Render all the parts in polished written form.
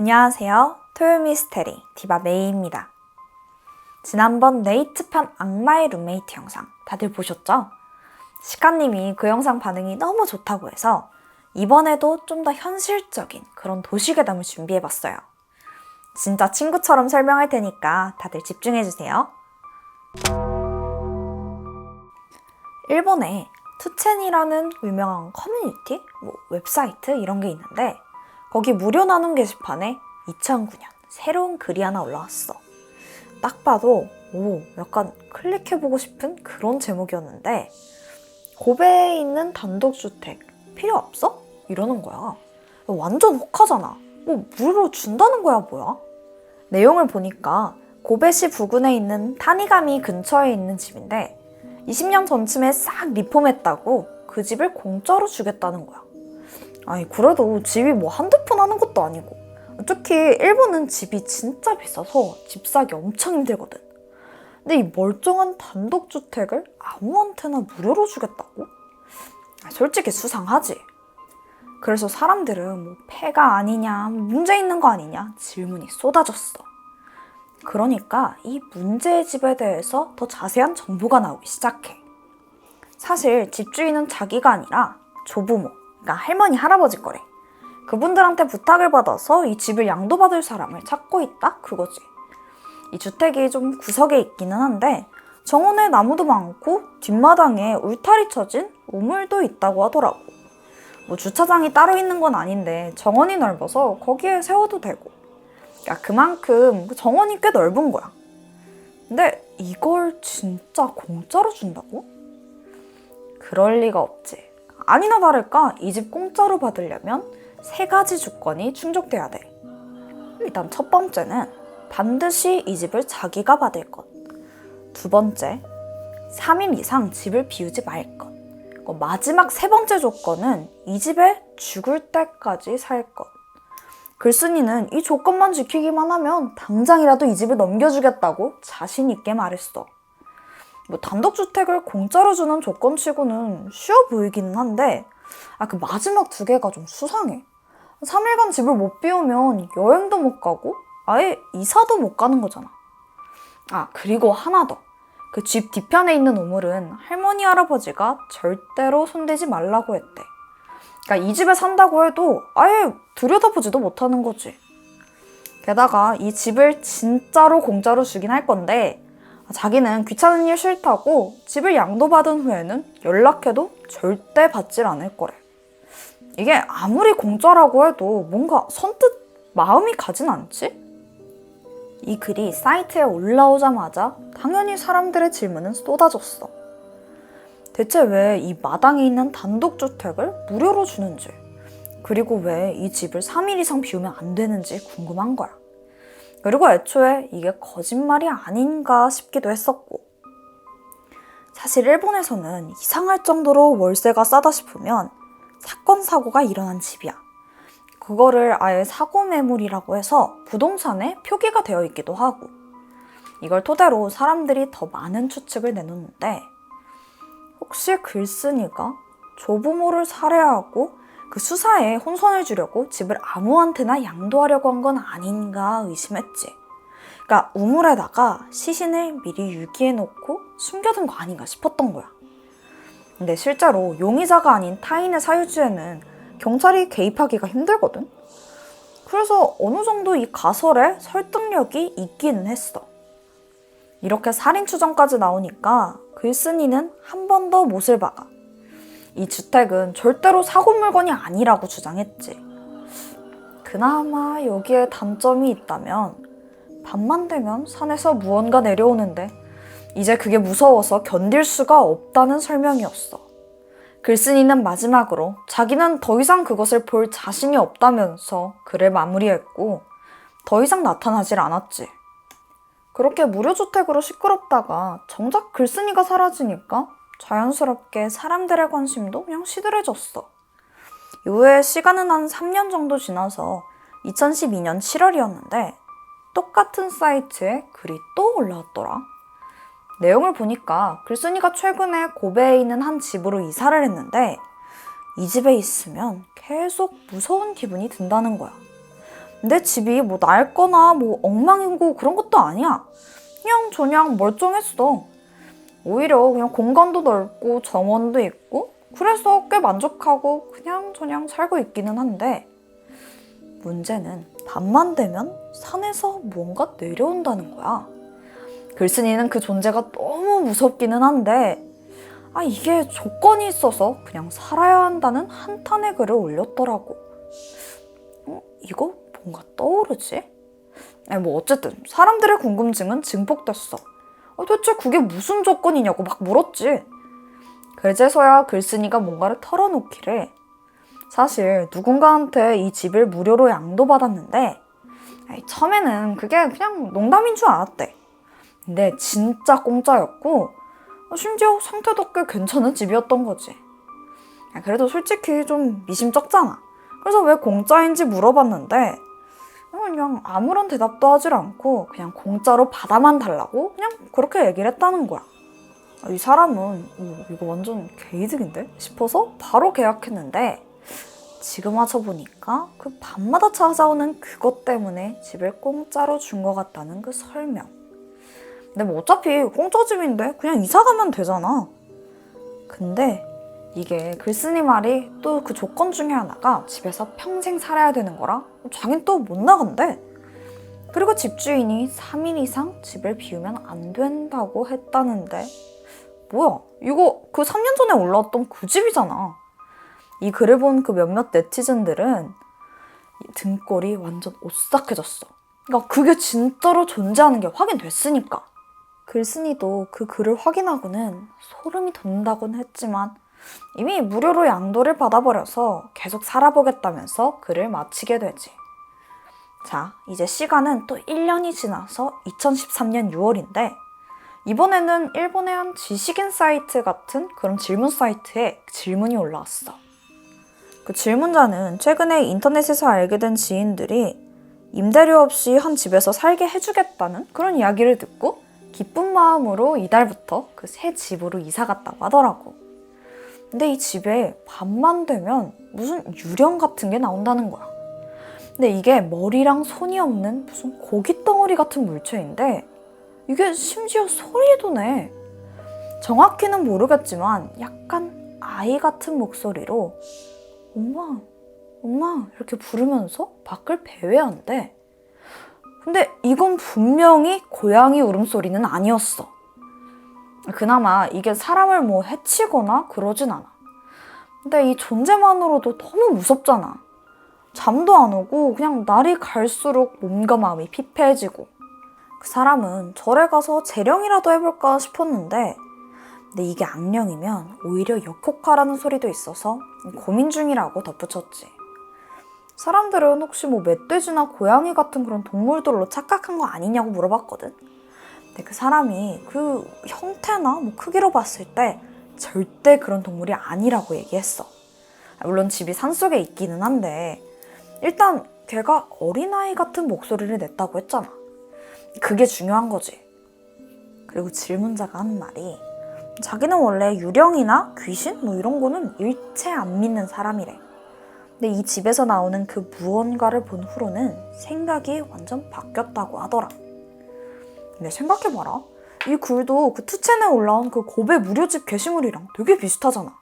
안녕하세요. 토요 미스테리 디바 메이입니다. 지난번 네이트판 악마의 룸메이트 영상 다들 보셨죠? 시카님이 그 영상 반응이 너무 좋다고 해서 이번에도 좀 더 현실적인 그런 도시괴담을 준비해봤어요. 진짜 친구처럼 설명할 테니까 다들 집중해주세요. 일본에 투첸이라는 유명한 커뮤니티, 웹사이트 이런 게 있는데 거기 무료 나눔 게시판에 2009년 새로운 글이 하나 올라왔어. 딱 봐도 약간 클릭해보고 싶은 그런 제목이었는데 고베에 있는 단독주택 필요 없어? 이러는 거야. 완전 혹하잖아. 무료로 준다는 거야 뭐야? 내용을 보니까 고베시 부근에 있는 타니가미 근처에 있는 집인데 20년 전쯤에 싹 리폼했다고 그 집을 공짜로 주겠다는 거야. 아니 그래도 집이 한두 푼 하는 것도 아니고 특히 일본은 집이 진짜 비싸서 집 사기 엄청 힘들거든. 근데 이 멀쩡한 단독주택을 아무한테나 무료로 주겠다고? 솔직히 수상하지. 그래서 사람들은 폐가 아니냐, 문제 있는 거 아니냐 질문이 쏟아졌어. 그러니까 이 문제의 집에 대해서 더 자세한 정보가 나오기 시작해. 사실 집주인은 자기가 아니라 조부모, 그러니까 할머니, 할아버지 거래. 그분들한테 부탁을 받아서 이 집을 양도받을 사람을 찾고 있다? 그거지. 이 주택이 좀 구석에 있기는 한데 정원에 나무도 많고 뒷마당에 울타리 쳐진 우물도 있다고 하더라고. 주차장이 따로 있는 건 아닌데 정원이 넓어서 거기에 세워도 되고. 그러니까 그만큼 정원이 꽤 넓은 거야. 근데 이걸 진짜 공짜로 준다고? 그럴 리가 없지. 아니나 다를까 이 집 공짜로 받으려면 3가지 조건이 충족돼야 돼. 일단 첫 번째는 반드시 이 집을 자기가 받을 것. 두 번째, 3일 이상 집을 비우지 말 것. 마지막 3번째 조건은 이 집에 죽을 때까지 살 것. 글쓴이는 이 조건만 지키기만 하면 당장이라도 이 집을 넘겨주겠다고 자신 있게 말했어. 단독주택을 공짜로 주는 조건치고는 쉬워 보이기는 한데 그 마지막 2개가 좀 수상해. 3일간 집을 못 비우면 여행도 못 가고 아예 이사도 못 가는 거잖아. 그리고 하나 더. 그 집 뒤편에 있는 우물은 할머니, 할아버지가 절대로 손대지 말라고 했대. 그러니까 이 집에 산다고 해도 아예 들여다보지도 못하는 거지. 게다가 이 집을 진짜로 공짜로 주긴 할 건데 자기는 귀찮은 일 싫다고 집을 양도받은 후에는 연락해도 절대 받질 않을 거래. 이게 아무리 공짜라고 해도 뭔가 선뜻 마음이 가진 않지? 이 글이 사이트에 올라오자마자 당연히 사람들의 질문은 쏟아졌어. 대체 왜 이 마당에 있는 단독주택을 무료로 주는지, 그리고 왜 이 집을 3일 이상 비우면 안 되는지 궁금한 거야. 그리고 애초에 이게 거짓말이 아닌가 싶기도 했었고. 사실 일본에서는 이상할 정도로 월세가 싸다 싶으면 사건, 사고가 일어난 집이야. 그거를 아예 사고 매물이라고 해서 부동산에 표기가 되어 있기도 하고. 이걸 토대로 사람들이 더 많은 추측을 내놓는데 혹시 글쓴이가 조부모를 살해하고 그 수사에 혼선을 주려고 집을 아무한테나 양도하려고 한 건 아닌가 의심했지. 그러니까 우물에다가 시신을 미리 유기해놓고 숨겨둔 거 아닌가 싶었던 거야. 근데 실제로 용의자가 아닌 타인의 사유지에는 경찰이 개입하기가 힘들거든. 그래서 어느 정도 이 가설에 설득력이 있기는 했어. 이렇게 살인 추정까지 나오니까 글쓴이는 한 번 더 못을 박아. 이 주택은 절대로 사고 물건이 아니라고 주장했지. 그나마 여기에 단점이 있다면 밤만 되면 산에서 무언가 내려오는데 이제 그게 무서워서 견딜 수가 없다는 설명이었어. 글쓴이는 마지막으로 자기는 더 이상 그것을 볼 자신이 없다면서 글을 마무리했고 더 이상 나타나질 않았지. 그렇게 무료주택으로 시끄럽다가 정작 글쓴이가 사라지니까 자연스럽게 사람들의 관심도 그냥 시들해졌어. 이후에 시간은 한 3년 정도 지나서 2012년 7월이었는데 똑같은 사이트에 글이 또 올라왔더라. 내용을 보니까 글쓴이가 최근에 고베에 있는 한 집으로 이사를 했는데 이 집에 있으면 계속 무서운 기분이 든다는 거야. 내 집이 뭐 낡거나 뭐 엉망이고 그런 것도 아니야. 그냥 저냥 멀쩡했어. 오히려 그냥 공간도 넓고 정원도 있고 그래서 꽤 만족하고 그냥 저냥 살고 있기는 한데, 문제는 밤만 되면 산에서 뭔가 내려온다는 거야. 글쓴이는 그 존재가 너무 무섭기는 한데, 이게 조건이 있어서 그냥 살아야 한다는 한탄의 글을 올렸더라고. 이거 뭔가 떠오르지? 뭐 어쨌든 사람들의 궁금증은 증폭됐어. 대체 그게 무슨 조건이냐고 막 물었지. 그제서야 글쓴이가 뭔가를 털어놓기를, 사실 누군가한테 이 집을 무료로 양도받았는데 처음에는 그게 그냥 농담인 줄 알았대. 근데 진짜 공짜였고 심지어 상태도 꽤 괜찮은 집이었던 거지. 그래도 솔직히 좀 미심쩍잖아. 그래서 왜 공짜인지 물어봤는데 그냥 아무런 대답도 하질 않고 그냥 공짜로 받아만 달라고 그냥 그렇게 얘기를 했다는 거야. 이 사람은 이거 완전 개이득인데 싶어서 바로 계약했는데, 지금 와서 보니까 그 밤마다 찾아오는 그것 때문에 집을 공짜로 준 것 같다는 그 설명. 근데 뭐 어차피 공짜 집인데 그냥 이사 가면 되잖아. 근데 이게 글쓴이 말이 또 그 조건 중에 하나가 집에서 평생 살아야 되는 거라 자긴 또 못 나간대. 그리고 집주인이 3일 이상 집을 비우면 안 된다고 했다는데, 뭐야, 이거 그 3년 전에 올라왔던 그 집이잖아. 이 글을 본 그 몇몇 네티즌들은 등골이 완전 오싹해졌어. 그러니까 그게 진짜로 존재하는 게 확인됐으니까. 글쓴이도 그 글을 확인하고는 소름이 돋는다고는 했지만 이미 무료로 양도를 받아버려서 계속 살아보겠다면서 글을 마치게 되지. 자, 이제 시간은 또 1년이 지나서 2013년 6월인데 이번에는 일본의 한 지식인 사이트 같은 그런 질문 사이트에 질문이 올라왔어. 그 질문자는 최근에 인터넷에서 알게 된 지인들이 임대료 없이 한 집에서 살게 해주겠다는 그런 이야기를 듣고 기쁜 마음으로 이달부터 그 새 집으로 이사 갔다고 하더라고. 근데 이 집에 밤만 되면 무슨 유령 같은 게 나온다는 거야. 근데 이게 머리랑 손이 없는 무슨 고깃덩어리 같은 물체인데 이게 심지어 소리도 내. 정확히는 모르겠지만 약간 아이 같은 목소리로 엄마, 엄마 이렇게 부르면서 밖을 배회한대. 근데 이건 분명히 고양이 울음소리는 아니었어. 그나마 이게 사람을 뭐 해치거나 그러진 않아. 근데 이 존재만으로도 너무 무섭잖아. 잠도 안 오고 그냥 날이 갈수록 몸과 마음이 피폐해지고. 그 사람은 절에 가서 재령이라도 해볼까 싶었는데, 근데 이게 악령이면 오히려 역효과라는 소리도 있어서 고민 중이라고 덧붙였지. 사람들은 혹시 뭐 멧돼지나 고양이 같은 그런 동물들로 착각한 거 아니냐고 물어봤거든. 근데 그 사람이 그 형태나 뭐 크기로 봤을 때 절대 그런 동물이 아니라고 얘기했어. 물론 집이 산속에 있기는 한데 일단 걔가 어린아이 같은 목소리를 냈다고 했잖아. 그게 중요한 거지. 그리고 질문자가 한 말이 자기는 원래 유령이나 귀신 뭐 이런 거는 일체 안 믿는 사람이래. 근데 이 집에서 나오는 그 무언가를 본 후로는 생각이 완전 바뀌었다고 하더라. 근데 생각해봐라. 이 글도 그 투첸에 올라온 그 고베 무료집 게시물이랑 되게 비슷하잖아.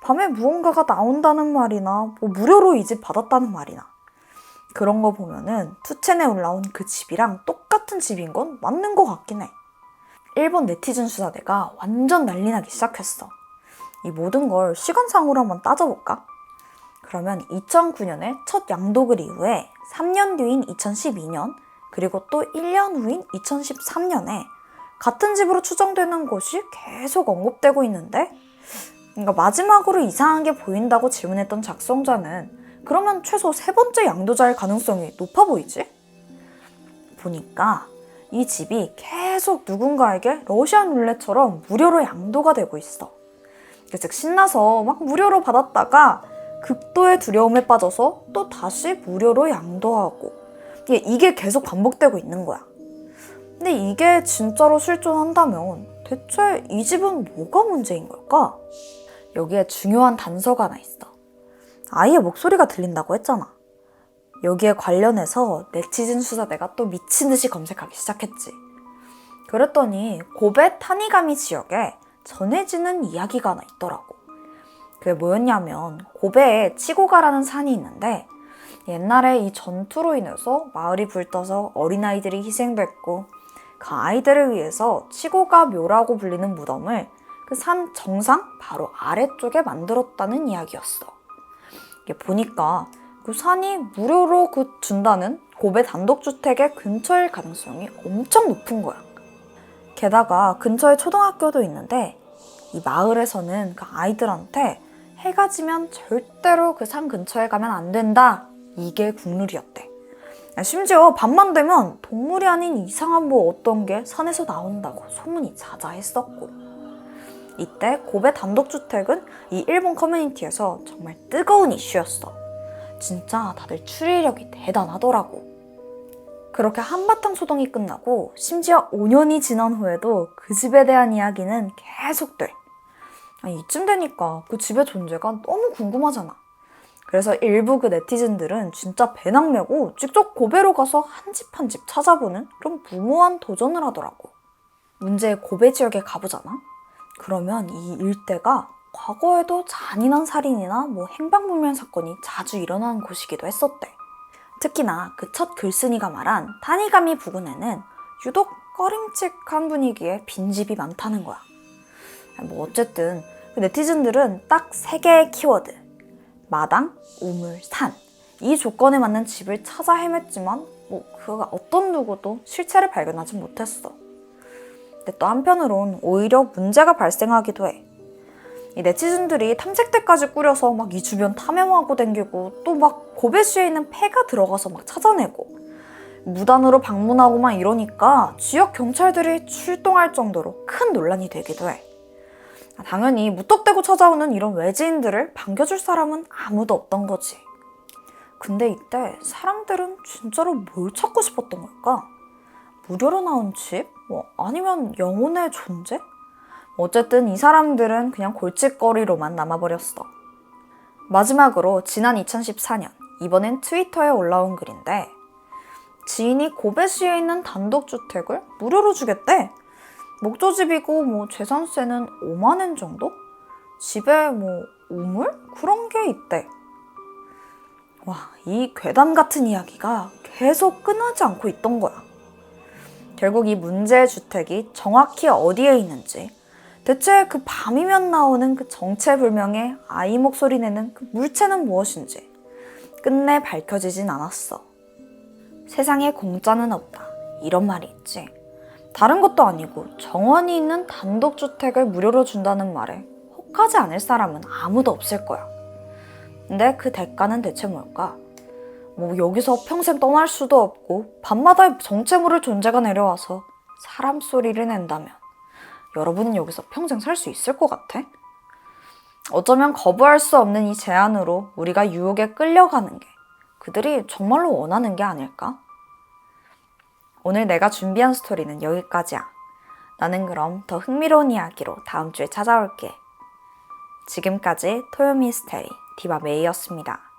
밤에 무언가가 나온다는 말이나 뭐 무료로 이 집 받았다는 말이나 그런 거 보면은 투첸에 올라온 그 집이랑 똑같은 집인 건 맞는 것 같긴 해. 일본 네티즌 수사대가 완전 난리 나기 시작했어. 이 모든 걸 시간상으로 한번 따져볼까? 그러면 2009년에 첫 양도글 이후에 3년 뒤인 2012년 그리고 또 1년 후인 2013년에 같은 집으로 추정되는 곳이 계속 언급되고 있는데, 그러니까 마지막으로 이상한 게 보인다고 질문했던 작성자는 그러면 최소 3번째 양도자일 가능성이 높아 보이지? 보니까 이 집이 계속 누군가에게 러시안 룰렛처럼 무료로 양도가 되고 있어. 즉 신나서 막 무료로 받았다가 극도의 두려움에 빠져서 또 다시 무료로 양도하고 이게 계속 반복되고 있는 거야. 근데 이게 진짜로 실존한다면 대체 이 집은 뭐가 문제인 걸까? 여기에 중요한 단서가 하나 있어. 아이의 목소리가 들린다고 했잖아. 여기에 관련해서 네티즌 수사대가 또 미친 듯이 검색하기 시작했지. 그랬더니 고베 타니가미 지역에 전해지는 이야기가 하나 있더라고. 그게 뭐였냐면 고베에 치고가라는 산이 있는데 옛날에 이 전투로 인해서 마을이 불떠서 어린아이들이 희생됐고 그 아이들을 위해서 치고가 묘라고 불리는 무덤을 그 산 정상 바로 아래쪽에 만들었다는 이야기였어. 이게 보니까 그 산이 무료로 준다는 고베 단독주택의 근처일 가능성이 엄청 높은 거야. 게다가 근처에 초등학교도 있는데 이 마을에서는 그 아이들한테 해가 지면 절대로 그 산 근처에 가면 안 된다. 이게 국룰이었대. 심지어 밤만 되면 동물이 아닌 이상한 뭐 어떤 게 산에서 나온다고 소문이 자자했었고. 이때 고베 단독주택은 이 일본 커뮤니티에서 정말 뜨거운 이슈였어. 진짜 다들 추리력이 대단하더라고. 그렇게 한바탕 소동이 끝나고 심지어 5년이 지난 후에도 그 집에 대한 이야기는 계속돼. 이쯤 되니까 그 집의 존재가 너무 궁금하잖아. 그래서 일부 그 네티즌들은 진짜 배낭 메고 직접 고베로 가서 한 집 한 집 찾아보는 그런 무모한 도전을 하더라고. 문제의 고베 지역에 가보잖아? 그러면 이 일대가 과거에도 잔인한 살인이나 뭐 행방불명 사건이 자주 일어나는 곳이기도 했었대. 특히나 그 첫 글쓴이가 말한 타니가미 부근에는 유독 꺼림칙한 분위기에 빈집이 많다는 거야. 뭐 어쨌든 그 네티즌들은 딱 3개의 키워드 마당, 우물, 산 이 조건에 맞는 집을 찾아 헤맸지만 뭐 그가 어떤 누구도 실체를 발견하지 못했어. 근데 또 한편으론 오히려 문제가 발생하기도 해. 이 네티즌들이 탐색대까지 꾸려서 막 이 주변 탐험하고 댕기고 또 막 고베시에 있는 폐가 들어가서 막 찾아내고 무단으로 방문하고 막 이러니까 지역 경찰들이 출동할 정도로 큰 논란이 되기도 해. 당연히 무턱대고 찾아오는 이런 외지인들을 반겨줄 사람은 아무도 없던 거지. 근데 이때 사람들은 진짜로 뭘 찾고 싶었던 걸까? 무료로 나온 집? 뭐 아니면 영혼의 존재? 어쨌든 이 사람들은 그냥 골칫거리로만 남아버렸어. 마지막으로 지난 2014년, 이번엔 트위터에 올라온 글인데 지인이 고베시에 있는 단독주택을 무료로 주겠대. 목조집이고 뭐 재산세는 5만엔 정도? 집에 뭐 우물? 그런 게 있대. 와, 이 괴담 같은 이야기가 계속 끊어지 않고 있던 거야. 결국 이 문제의 주택이 정확히 어디에 있는지, 대체 그 밤이면 나오는 그 정체불명의 아이 목소리 내는 그 물체는 무엇인지 끝내 밝혀지진 않았어. 세상에 공짜는 없다. 이런 말이 있지. 다른 것도 아니고 정원이 있는 단독주택을 무료로 준다는 말에 혹하지 않을 사람은 아무도 없을 거야. 근데 그 대가는 대체 뭘까? 뭐 여기서 평생 떠날 수도 없고 밤마다 정체모를 존재가 내려와서 사람 소리를 낸다면 여러분은 여기서 평생 살 수 있을 것 같아? 어쩌면 거부할 수 없는 이 제안으로 우리가 유혹에 끌려가는 게 그들이 정말로 원하는 게 아닐까? 오늘 내가 준비한 스토리는 여기까지야. 나는 그럼 더 흥미로운 이야기로 다음 주에 찾아올게. 지금까지 토요미스테리 디바 메이였습니다.